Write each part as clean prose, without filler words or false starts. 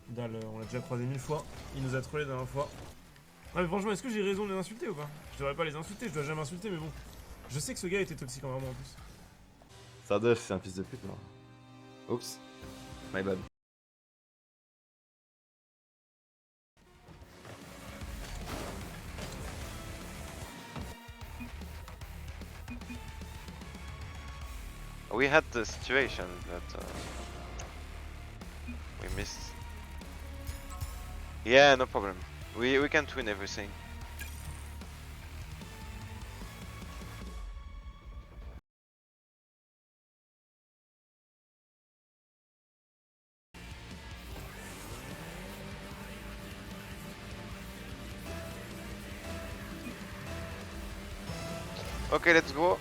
Dalle, on l'a déjà croisé 1000 fois. Il nous a trollé la dernière fois. Ouais, mais franchement, est-ce que j'ai raison de les insulter ou pas? Je devrais pas les insulter, je dois jamais insulter, mais bon. Je sais que ce gars était toxique en vraiment en plus. Sardoche, c'est un fils de pute, non? Oups, my bad. We had the situation, but we missed. Yeah, no problem. We can't win everything. Ok, let's go.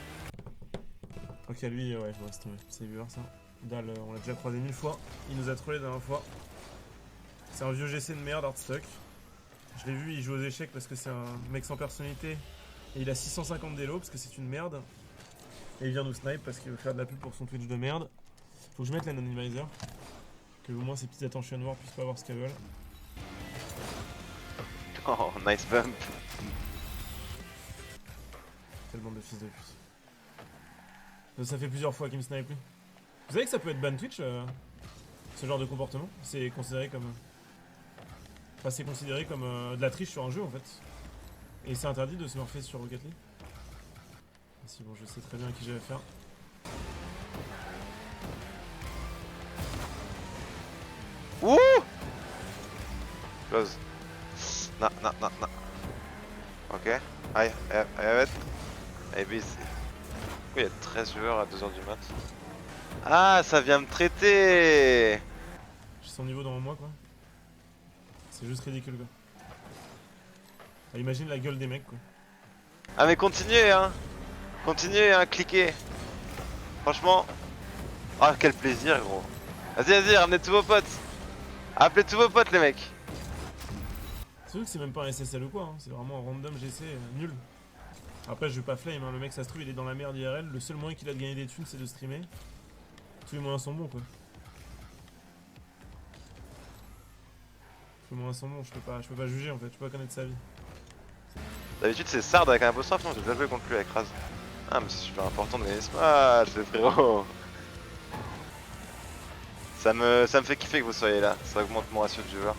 Ok, lui, ouais, je vois, c'est tombé. C'est viewer ça. Dalle, on l'a déjà croisé 1000 fois. Il nous a trollé la dernière fois. C'est un vieux GC de merde, Hardstock. Je l'ai vu, il joue aux échecs parce que c'est un mec sans personnalité. Et il a 650 d'élo parce que c'est une merde. Et il vient nous snipe parce qu'il veut faire de la pub pour son Twitch de merde. Faut que je mette l'anonymizer. Que au moins ces petites attention noirs puissent pas voir ce qu'elles veulent. Oh, nice bump. Quelle bande de fils de pute. Ça fait plusieurs fois qu'il me snipe lui. Vous savez que ça peut être ban Twitch ce genre de comportement? C'est considéré comme. Enfin, c'est considéré comme de la triche sur un jeu en fait. Et c'est interdit de se morpher sur Rocket League. Si bon, je sais très bien à qui j'ai affaire. Ouh! Close. Non, non, non, non. Ok. I have it. Maybe it's... Pourquoi il y a 13 joueurs à 2h du mat? Ah, ça vient me traiter! J'ai son niveau devant moi quoi. C'est juste ridicule quoi. Enfin, imagine la gueule des mecs quoi. Ah mais continuez hein! Continuez hein, cliquez! Franchement... Ah quel plaisir gros! Vas-y, vas-y, ramenez tous vos potes! Appelez tous vos potes les mecs! C'est vrai que c'est même pas un SSL ou quoi, hein. C'est vraiment un random GC nul. Après je vais pas flame, hein. Le mec ça se trouve il est dans la merde IRL, le seul moyen qu'il a de gagner des thunes c'est de streamer. Tous les moyens sont bons quoi. Tous les moyens sont bons, je peux pas juger en fait, je peux pas connaître sa vie. D'habitude c'est Sard avec un apostrophe, non j'ai déjà joué contre lui avec Raz. Ah mais c'est super important de gagner ce match les frérots! Ça me fait kiffer que vous soyez là, ça augmente mon ratio de joueurs.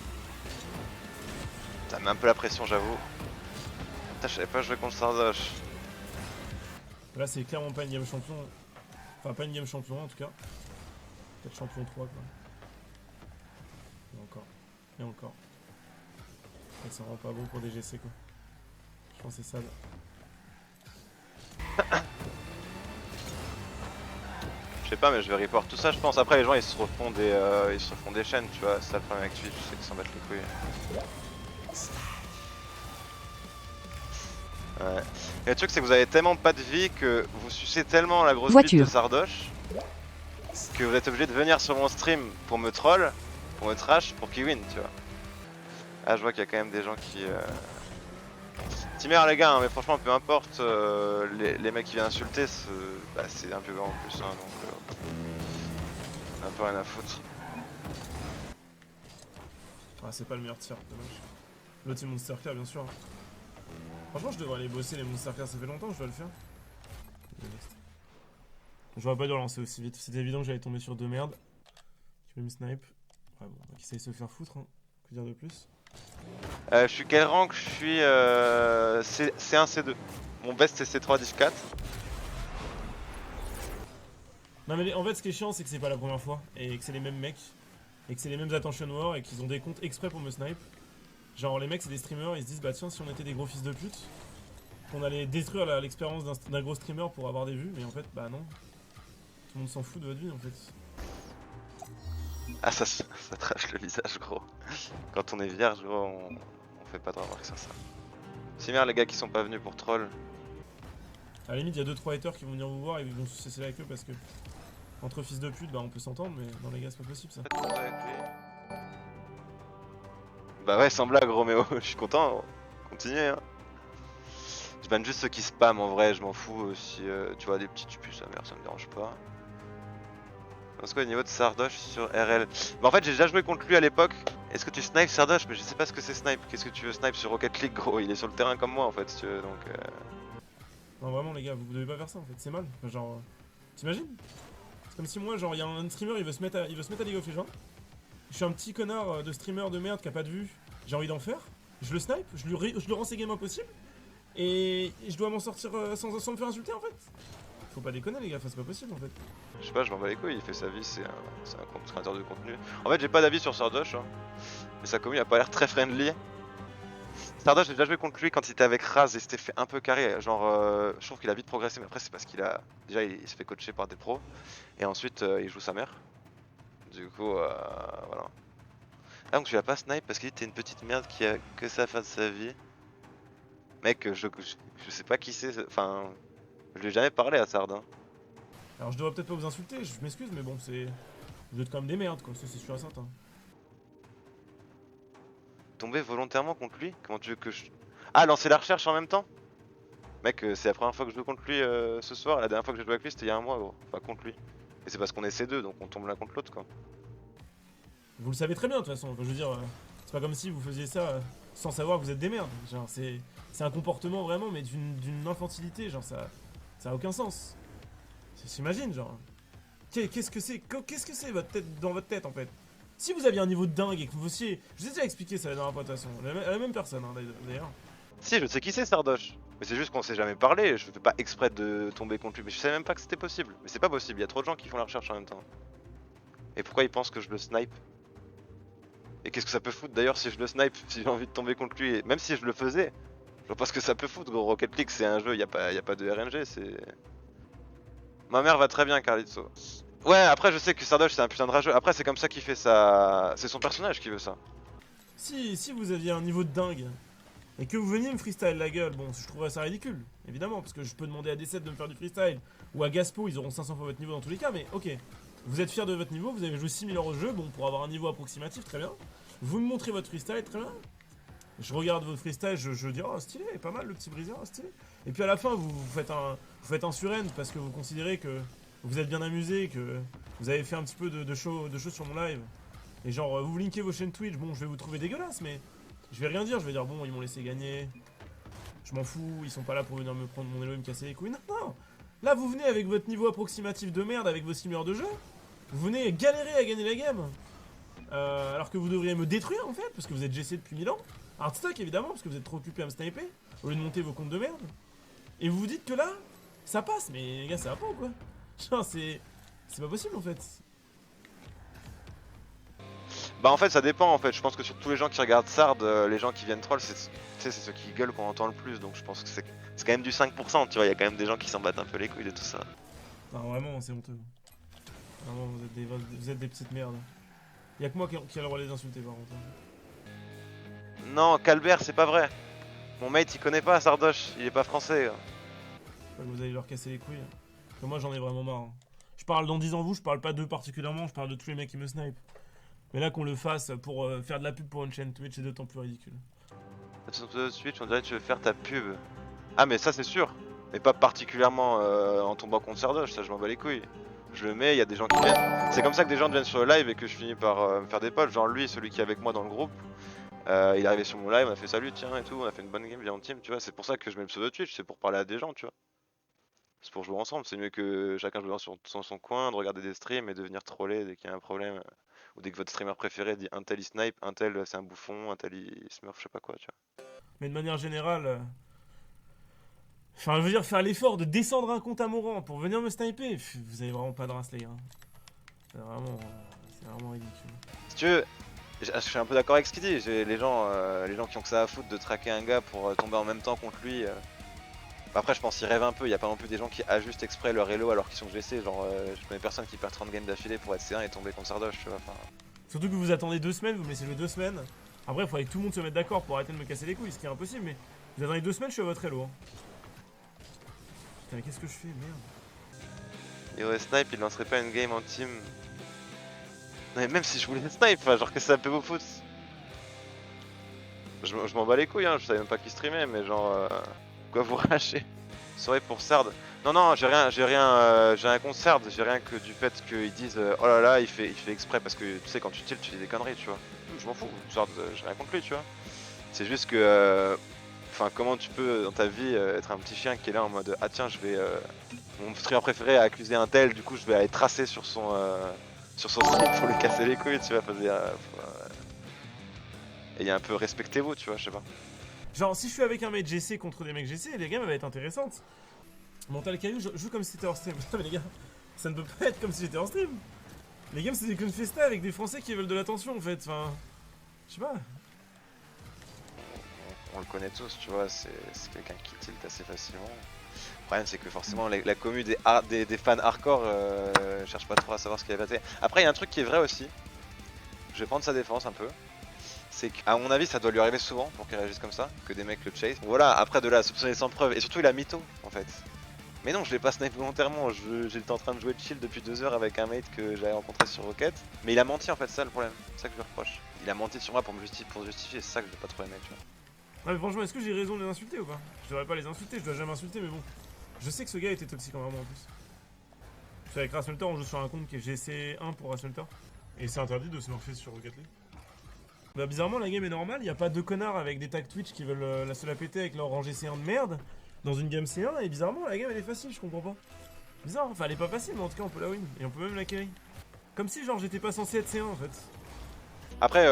Ça met un peu la pression j'avoue. Putain je savais pas jouer contre Sardoche. Là c'est clairement pas une game champion. Enfin pas une game champion en tout cas. Peut-être champion 3 quoi. Et encore. Et encore. Et ça rend pas bon pour des GC quoi. Je pense que c'est ça. Je sais pas mais je vais report tout ça je pense. Après les gens ils se refont des chaînes tu vois, c'est ça le problème avec Twitch, je sais qu'ils s'en battent les couilles. Ouais. Et le truc c'est que vous avez tellement pas de vie que vous sucez tellement la grosse bite de Sardoche que vous êtes obligé de venir sur mon stream pour me troll, pour me trash, pour qu'il win tu vois. Ah je vois qu'il y a quand même des gens qui... Timère les gars hein, mais franchement peu importe les mecs qui viennent insulter c'est un peu grand en plus hein, donc un peu rien à foutre. Ah c'est pas le meilleur tir, dommage. L'autre c'est Monster Car bien sûr. Franchement je devrais aller bosser les Monster Car, ça fait longtemps que je dois le faire. J'aurais pas dû relancer aussi vite, c'était évident que j'allais tomber sur deux merdes. Qui veut me snipe. Ouais bon, qui essaye de se faire foutre, hein. Que dire de plus? Je suis quel rank? Je suis C1, C2. Mon best c'est C3, 10, 4. Non mais en fait ce qui est chiant c'est que c'est pas la première fois. Et que c'est les mêmes mecs. Et que c'est les mêmes attention wars et qu'ils ont des comptes exprès pour me snipe. Genre les mecs c'est des streamers, ils se disent bah tiens si on était des gros fils de pute, qu'on allait détruire l'expérience d'un gros streamer pour avoir des vues, mais en fait bah non. Tout le monde s'en fout de votre vie en fait. Ah ça trash le visage gros. Quand on est vierge gros on fait pas de remarques sur ça. C'est bien les gars qui sont pas venus pour troll. À la limite il y a 2-3 haters qui vont venir vous voir et ils vont se cesser avec eux parce que entre fils de pute bah on peut s'entendre mais dans les gars c'est pas possible ça. Bah ouais sans blague Roméo, je suis content, continuez hein. Je banne juste ceux qui spam en vrai, je m'en fous si tu vois des petits tupus sa mère ça me dérange pas. Parce qu'au niveau de Sardoche sur RL, bah en fait j'ai déjà joué contre lui à l'époque Est-ce que tu snipes Sardoche? Mais je sais pas ce que c'est snipe. Qu'est-ce que tu veux snipe sur Rocket League, gros? Il est sur le terrain comme moi en fait, si tu veux, donc. Non, vraiment, les gars, vous devez pas faire ça en fait, c'est mal. Enfin, genre, t'imagines? C'est comme si moi, genre, il y a un streamer, il veut se mettre à League of Legends. Je suis un petit connard de streamer de merde qui a pas de vue. J'ai envie d'en faire. Je le snipe, je le rends ses games impossibles. Et je dois m'en sortir sans me faire insulter en fait. Faut pas déconner les gars, enfin, c'est pas possible en fait. Je sais pas, je m'en bats les couilles, il fait sa vie, c'est un créateur de contenu. En fait, j'ai pas d'avis sur Sardoche, hein. Mais sa commu a pas l'air très friendly. Sardoche, j'ai déjà joué contre lui quand il était avec Raz et c'était fait un peu carré. Genre, je trouve qu'il a vite progressé, mais après, c'est parce qu'il a. Déjà, il se fait coacher par des pros. Et ensuite, il joue sa mère. Du coup, voilà. Ah, donc tu l'as pas snipe parce qu'il était une petite merde qui a que ça à faire de sa vie. Mec, je sais pas qui c'est. Enfin, je lui ai jamais parlé à Sard. Hein. Alors je devrais peut-être pas vous insulter, je m'excuse, mais bon, c'est. Vous êtes quand même des merdes quoi, ça c'est sûr et certain. Tomber volontairement contre lui? Comment tu veux que je. Ah, lancer la recherche en même temps? Mec, c'est la première fois que je joue contre lui ce soir. La dernière fois que j'ai joué avec lui, c'était il y a un mois, gros. Enfin, contre lui. Et c'est parce qu'on est C2, donc on tombe l'un contre l'autre, quoi. Vous le savez très bien de toute façon, enfin, je veux dire, c'est pas comme si vous faisiez ça sans savoir que vous êtes des merdes. Genre, c'est un comportement vraiment, mais d'une infantilité, genre, ça a aucun sens. J'imagine, genre. Qu'est-ce que c'est dans votre tête en fait? Si vous aviez un niveau de dingue et que vous fassiez. Je vous ai déjà expliqué ça la dernière fois de toute façon, la même personne hein, d'ailleurs. Si, je sais qui c'est Sardoche. Mais c'est juste qu'on s'est jamais parlé, je fais pas exprès de tomber contre lui. Mais je savais même pas que c'était possible. Mais c'est pas possible, il y a trop de gens qui font la recherche en même temps. Et pourquoi ils pensent que je le snipe? Et qu'est-ce que ça peut foutre d'ailleurs si je le snipe, si j'ai envie de tomber contre lui? Et même si je le faisais, je vois pas ce que ça peut foutre, gros. Rocket League c'est un jeu, y a pas de RNG, c'est. Ma mère va très bien, Carlito. Ouais, après je sais que Sardoche c'est un putain de rageux. Après c'est comme ça qu'il fait ça. C'est son personnage qui veut ça. Si vous aviez un niveau de dingue et que vous veniez me freestyle la gueule, bon, je trouverais ça ridicule, évidemment, parce que je peux demander à D7 de me faire du freestyle ou à Gaspo, ils auront 500 fois votre niveau dans tous les cas, mais ok. Vous êtes fier de votre niveau, vous avez joué 6000 heures au jeu, bon, pour avoir un niveau approximatif, très bien. Vous me montrez votre freestyle, très bien. Je regarde votre freestyle, je dis, oh, stylé, pas mal le petit briseur, stylé. Et puis à la fin, vous faites un surend parce que vous considérez que vous êtes bien amusé, que vous avez fait un petit peu de show sur mon live. Et genre, vous linkez vos chaînes Twitch, bon, je vais vous trouver dégueulasse, mais je vais rien dire, je vais dire, bon, ils m'ont laissé gagner. Je m'en fous, ils sont pas là pour venir me prendre mon élo et me casser les couilles. Non, non. Là, vous venez avec votre niveau approximatif de merde, avec vos 6 heures de jeu. Vous venez galérer à gagner la game. Alors que vous devriez me détruire en fait, parce que vous êtes GC depuis 1000 ans. Hardstock évidemment, parce que vous êtes trop occupé à me sniper, au lieu de monter vos comptes de merde. Et vous vous dites que là, ça passe, mais les gars, ça va pas ou quoi? Genre, c'est pas possible en fait. Bah en fait ça dépend en fait, je pense que sur tous les gens qui regardent Sard, les gens qui viennent troll, c'est ceux qui gueulent qu'on entend le plus, donc je pense que c'est quand même du 5%, tu vois, il y a quand même des gens qui s'en battent un peu les couilles de tout ça. Non, vraiment, c'est honteux. Vraiment, vous êtes des petites merdes. Y'a que moi qui a le droit de les insulter par contre. Non, Calbert, c'est pas vrai. Mon mate il connaît pas Sardoche, il est pas français. Pas que vous allez leur casser les couilles. Parce que moi j'en ai vraiment marre. Hein. Je parle d'en disant vous, je parle pas d'eux particulièrement, je parle de tous les mecs qui me snipe. Mais là qu'on le fasse pour faire de la pub pour une chaîne Twitch, c'est d'autant plus ridicule. Sur Twitch, on dirait que tu veux faire ta pub. Ah mais ça c'est sûr. Mais pas particulièrement en tombant contre Sardoche, ça je m'en bats les couilles. Je le mets, il y a des gens qui viennent. C'est comme ça que des gens viennent sur le live et que je finis par me faire des potes. Genre lui, celui qui est avec moi dans le groupe, il est arrivé sur mon live, on a fait salut, tiens et tout, on a fait une bonne game, viens en team, tu vois. C'est pour ça que je mets le pseudo Twitch, c'est pour parler à des gens, tu vois. C'est pour jouer ensemble, c'est mieux que chacun joue sur son coin, de regarder des streams et de venir troller dès qu'il y a un problème. Ou dès que votre streamer préféré dit un tel il snipe, un tel c'est un bouffon, un tel il smurf, je sais pas quoi, tu vois. Mais de manière générale, enfin je veux dire faire l'effort de descendre un compte à mon rang pour venir me sniper, vous avez vraiment pas de race les gars. C'est vraiment ridicule. Si tu veux, je suis un peu d'accord avec ce qu'il dit, les gens qui ont que ça à foutre de traquer un gars pour tomber en même temps contre lui. Après je pense qu'ils rêvent un peu, il y a pas non plus des gens qui ajustent exprès leur elo alors qu'ils sont GC, genre je connais personne qui perd 30 games d'affilée pour être C1 et tomber contre Sardoche, tu vois. Surtout que vous attendez 2 semaines, vous me laissez jouer 2 semaines. Après il faudrait que tout le monde se mette d'accord pour arrêter de me casser les couilles, ce qui est impossible, mais vous attendez 2 semaines, je suis à votre elo. Hein. Putain mais qu'est-ce que je fais, merde. Et ouais, snipe il lancerait pas une game en team. Non mais même si je voulais snipe, genre que ça peut vous foutre. Je m'en bats les couilles, hein, je savais même pas qui streamait, mais genre quoi vous racher. Soirée pour Sard. Non, j'ai rien contre Sard, j'ai rien que du fait qu'ils disent oh là là, il fait exprès parce que tu sais quand tu tiltes tu dis des conneries, tu vois. Je m'en fous, genre, j'ai rien contre lui, tu vois. C'est juste que, enfin, comment tu peux dans ta vie être un petit chien qui est là en mode ah tiens, je vais, mon streamer préféré a accusé un tel, du coup je vais aller tracer sur son stream pour lui casser les couilles, tu vois. Et un peu respectez-vous, tu vois, je sais pas. Genre, si je suis avec un mec GC contre des mecs GC, les games elles vont être intéressantes. Mental Caillou joue comme si c'était hors stream. Putain, mais les gars, ça ne peut pas être comme si j'étais en stream. Les games, c'est des confestas avec des Français qui veulent de l'attention en fait. Enfin, je sais pas. On le connaît tous, tu vois, c'est quelqu'un qui tilt assez facilement. Le problème, c'est que forcément, la commu des fans hardcore cherche pas trop à savoir ce qu'il a passé. Après, il y a un truc qui est vrai aussi. Je vais prendre sa défense un peu. C'est qu'à mon avis, ça doit lui arriver souvent pour qu'il réagisse comme ça, que des mecs le chase. Voilà, après de là, soupçonner sans preuve. Et surtout, il a mytho en fait. Mais non, je l'ai pas snipe volontairement. J'étais en train de jouer de chill depuis 2 heures avec un mate que j'avais rencontré sur Rocket. Mais il a menti en fait, c'est ça le problème. C'est ça que je lui reproche. Il a menti sur moi pour me justifier, c'est ça que je vais pas trop aimer, tu vois. Ouais, mais franchement, est-ce que j'ai raison de les insulter ou pas? Je devrais pas les insulter, je dois jamais insulter, mais bon. Je sais que ce gars était toxique en vraiment en plus. Je suis avec Rasmelter, on joue sur un compte qui est GC1 pour Rasmelter. Et c'est interdit de se morpher sur Rocket League. Bah bizarrement la game est normale, y a pas deux connards avec des tags Twitch qui veulent se la péter avec leur rang GC1 de merde dans une game C1 et bizarrement la game elle est facile, je comprends pas. Bizarre, enfin elle est pas facile mais en tout cas on peut la win et on peut même la carry. Comme si genre j'étais pas censé être C1 en fait. Après,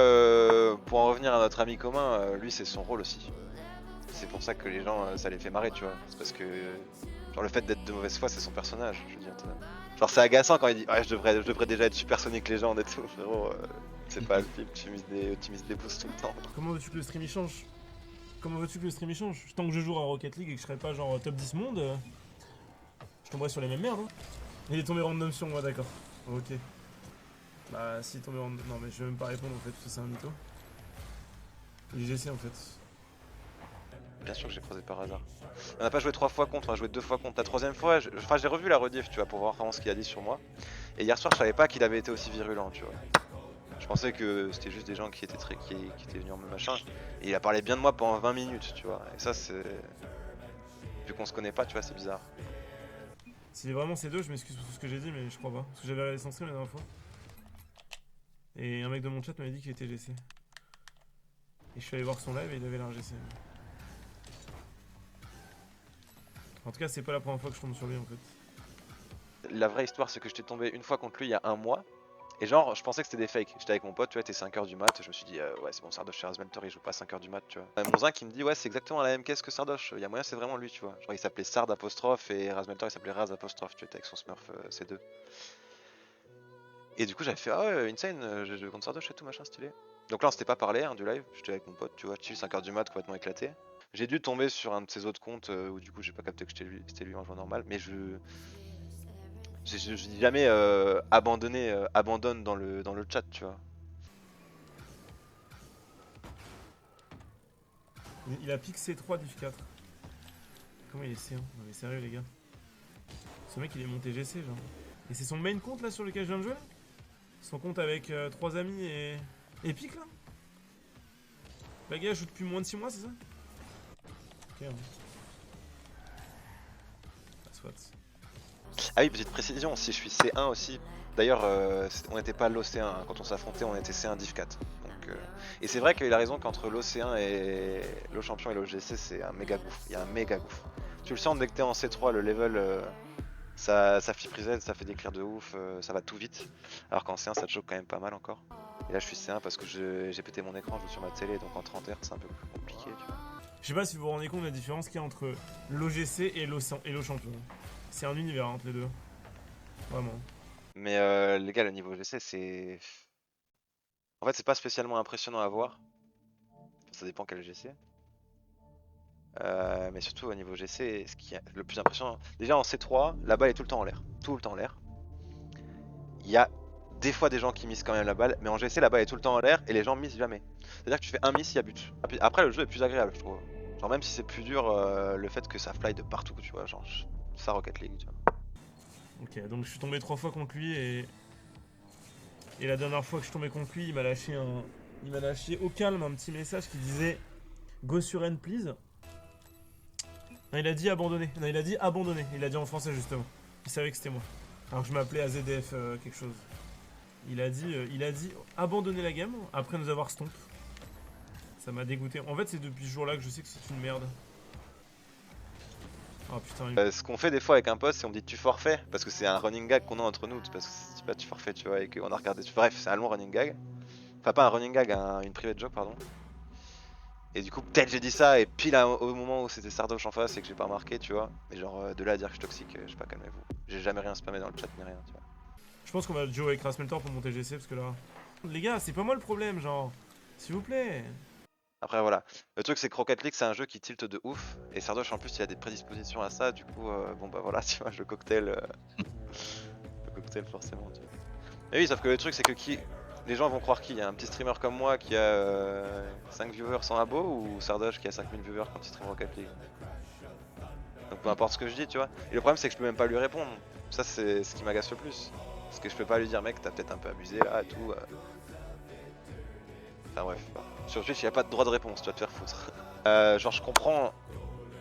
pour en revenir à notre ami commun, lui c'est son rôle aussi. C'est pour ça que les gens, ça les fait marrer, tu vois. C'est parce que, genre le fait d'être de mauvaise foi c'est son personnage, je veux dire. Genre c'est agaçant quand il dit ouais je devrais déjà être supersonique légende et tout, frérot. C'est pas le film, tu mises des boosts tout le temps. Comment veux-tu que le stream il change? Comment veux-tu que le stream il change? Tant que je joue à Rocket League et que je serais pas genre top 10 monde, je tomberais sur les mêmes merdes. Hein. Il est tombé random sur moi, d'accord. Ok. Bah si tombé random. Non mais je vais même pas répondre en fait, parce que c'est un mytho. Il est GC en fait. Bien sûr que j'ai croisé par hasard. On n'a pas joué 3 fois contre, on a joué 2 fois contre. La 3ème fois, j'ai revu la rediff, tu vois, pour voir vraiment ce qu'il a dit sur moi. Et hier soir, je savais pas qu'il avait été aussi virulent, tu vois. Je pensais que c'était juste des gens qui étaient venus en machin. Et il a parlé bien de moi pendant 20 minutes, tu vois. Et ça, c'est. Vu qu'on se connaît pas, tu vois, c'est bizarre. Si vraiment c'est deux, je m'excuse pour tout ce que j'ai dit, mais je crois pas. Parce que j'avais regardé son stream la dernière fois. Et un mec de mon chat m'avait dit qu'il était GC. Et je suis allé voir son live et il avait l'air GC. En tout cas, c'est pas la première fois que je tombe sur lui en fait. La vraie histoire, c'est que j'étais tombé une fois contre lui il y a 1 mois. Et genre, je pensais que c'était des fakes. J'étais avec mon pote, tu vois, t'es 5h du mat. Je me suis dit, ouais, c'est bon, Sardoche chez Rasmelter, il joue pas 5h du mat, tu vois. Mon zin qui me dit, ouais, c'est exactement la même caisse que Sardoche. Il y a moyen, c'est vraiment lui, tu vois. Genre, il s'appelait Sard apostrophe et Rasmelter, il s'appelait Raz apostrophe, tu vois, avec son Smurf C2. Et du coup, j'avais fait, ah ouais, insane, je joue contre Sardoche et tout, machin, stylé. Donc là, on s'était pas parlé hein, du live. J'étais avec mon pote, tu vois, chill 5h du mat, complètement éclaté. J'ai dû tomber sur un de ses autres comptes où du coup, j'ai pas capté que c'était lui en jouant normal, mais je dis jamais abandonne dans le chat, tu vois. Il a pique C3 div 4. Comment il est C1? Non mais sérieux les gars. Ce mec il est monté GC genre. Et c'est son main compte là sur lequel je viens de jouer là? Son compte avec 3 amis et Epic là? Le gars joue depuis moins de 6 mois c'est ça? Ok. Bah, soit. Ah oui, petite précision, si je suis C1 aussi. D'ailleurs, on n'était pas l'OC1, hein. Quand on s'affrontait, on était C1 div 4. Donc, et c'est vrai qu'il a raison qu'entre l'OC1 et le champion et l'OGC, c'est un méga gouffre. Il y a un méga gouffre. Tu le sens dès que t'es en C3, le level, ça flip reset, ça fait des clears de ouf, ça va tout vite. Alors qu'en C1, ça te choque quand même pas mal encore. Et là, je suis C1 parce que j'ai pété mon écran, je joue sur ma télé, donc en 30 Hz, c'est un peu plus compliqué, tu vois. Je sais pas si vous vous rendez compte de la différence qu'il y a entre l'OGC et l'O champion. C'est un univers entre les deux. Vraiment. Mais les gars, le niveau GC, c'est... En fait, c'est pas spécialement impressionnant à voir. Ça dépend quel GC. Mais surtout au niveau GC, ce qui est le plus impressionnant... Déjà en C3, la balle est tout le temps en l'air. Tout le temps en l'air. Il y a des fois des gens qui missent quand même la balle, mais en GC, la balle est tout le temps en l'air et les gens missent jamais. C'est-à-dire que tu fais un miss, il y a but. Après, le jeu est plus agréable, je trouve. Genre même si c'est plus dur, le fait que ça fly de partout, tu vois, genre ça Rocket League, tu vois. Ok, donc je suis tombé 3 fois contre lui et la dernière fois que je suis tombé contre lui, il m'a lâché au calme un petit message qui disait Go sur N please. Non, il a dit abandonner. Non, il a dit abandonner. Il a dit en français justement. Il savait que c'était moi. Alors que je m'appelais AZDF quelque chose. Il a dit abandonner la game après nous avoir stomp. Ça m'a dégoûté. En fait, c'est depuis ce jour-là que je sais que c'est une merde. Oh putain. Ce qu'on fait des fois avec un pote, c'est on dit tu forfait, parce que c'est un running gag qu'on a entre nous, parce que si pas tu forfait, tu vois, et qu'on a regardé. Bref, c'est un long running gag. Enfin, pas un running gag, une private joke, pardon. Et du coup, peut-être j'ai dit ça, et pile au moment où c'était Sardoche en face et que j'ai pas remarqué, tu vois. Mais genre, de là à dire que je suis toxique, je sais pas, calmez-vous. J'ai jamais rien spammé dans le chat ni rien, tu vois. Je pense qu'on va jouer avec Rasmeltor pour monter GC parce que là. Les gars, c'est pas moi le problème, genre. S'il vous plaît. Après, voilà. Le truc, c'est que Rocket League, c'est un jeu qui tilte de ouf. Et Sardoche, en plus, il a des prédispositions à ça, du coup, bon bah voilà, tu vois, le cocktail. Le cocktail, forcément, tu vois. Mais oui, sauf que le truc, c'est que les gens vont croire qui? Il y a un petit streamer comme moi qui a 5 viewers sans abo ou Sardoche qui a 5000 viewers quand il stream Rocket League? Donc peu importe ce que je dis, tu vois. Et le problème, c'est que je peux même pas lui répondre. Ça, c'est ce qui m'agace le plus. Parce que je peux pas lui dire, mec, t'as peut-être un peu abusé là et tout. Enfin bref. Sur Twitch, il n'y a pas de droit de réponse, tu vas te faire foutre. Genre, je comprends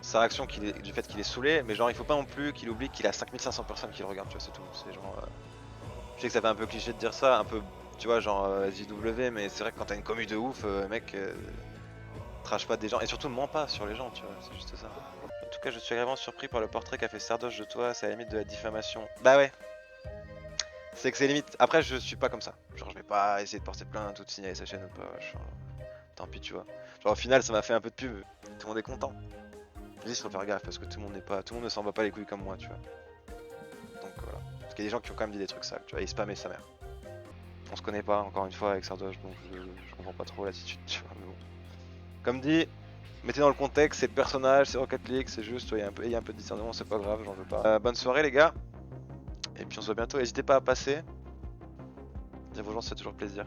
sa réaction du fait qu'il est saoulé, mais genre, il faut pas non plus qu'il oublie qu'il a 5500 personnes qui le regardent, tu vois, c'est tout. C'est genre. Je sais que ça fait un peu cliché de dire ça, un peu, tu vois, genre JW, mais c'est vrai que quand t'as une commu de ouf, mec, trash pas des gens, et surtout ne mens pas sur les gens, tu vois, c'est juste ça. En tout cas, je suis vraiment surpris par le portrait qu'a fait Sardoche de toi, c'est à la limite de la diffamation. Bah ouais. C'est que c'est limite. Après, je suis pas comme ça. Genre, je vais pas essayer de porter plainte ou de signaler sa chaîne ou pas. Genre, tant pis, tu vois. Genre, au final, ça m'a fait un peu de pub. Tout le monde est content. Je dis, il faut faire gaffe parce que tout le monde ne s'en va pas les couilles comme moi, tu vois. Donc voilà. Parce qu'il y a des gens qui ont quand même dit des trucs sales, tu vois. Et spammer sa mère. On se connaît pas, encore une fois, avec Sardoche, donc je comprends pas trop l'attitude, tu vois. Mais bon. Comme dit, mettez dans le contexte, c'est le personnage, c'est Rocket League, c'est juste, il y a un peu de discernement, c'est pas grave, j'en veux pas. Bonne soirée, les gars. Et puis on se voit bientôt, n'hésitez pas à passer. Dire vos gens, c'est toujours plaisir.